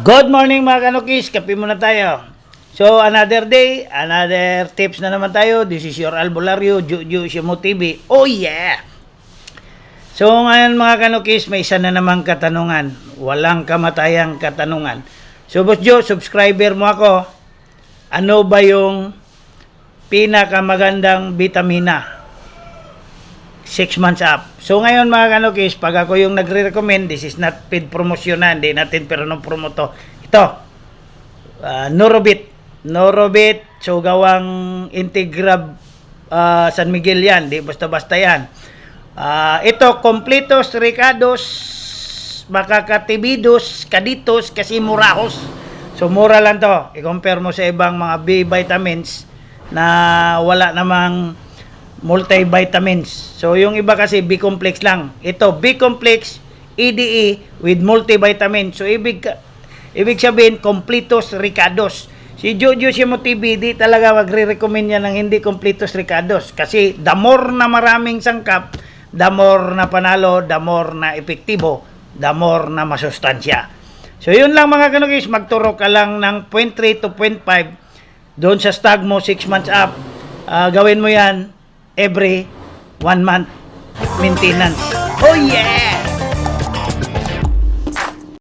Good morning mga kanukis, kape muna tayo. So another day, another tips na naman tayo. This is your albularyo, Juju Shimo TV. Oh yeah! So ngayon mga kanukis, may isa na namang katanungan. Walang kamatayang katanungan. So Boss Joe, subscriber mo ako. Ano ba yung pinakamagandang vitamina? 6 months up. So ngayon mga kanukis, pag ako yung nagre-recommend, this is not paid promotion na, hindi natin pero nung promoto. Ito, Norobit. Norobit, so gawang Integrab San Miguel yan, di basta-basta yan. Ito, Completos, Ricados, Makakatibidos, Kaditos, Kasimurahos. So mura lang to. I-compare mo sa ibang mga B vitamins na wala namang multivitamins. So yung iba kasi B-complex lang. Ito B-complex EDE with multivitamin. So ibig sabihin Completos Ricados. Si Jojo Shimo TV di talaga magre-recommend niya ng hindi Completos Ricados kasi the more na maraming sangkap, the more na panalo, the more na epektibo, the more na masustansya. So yun lang mga kanukis, magturo ka lang ng 0.3 to 0.5 doon sa stag mo 6 months up. Gawin mo yan every 1 month maintenance. Oh yeah!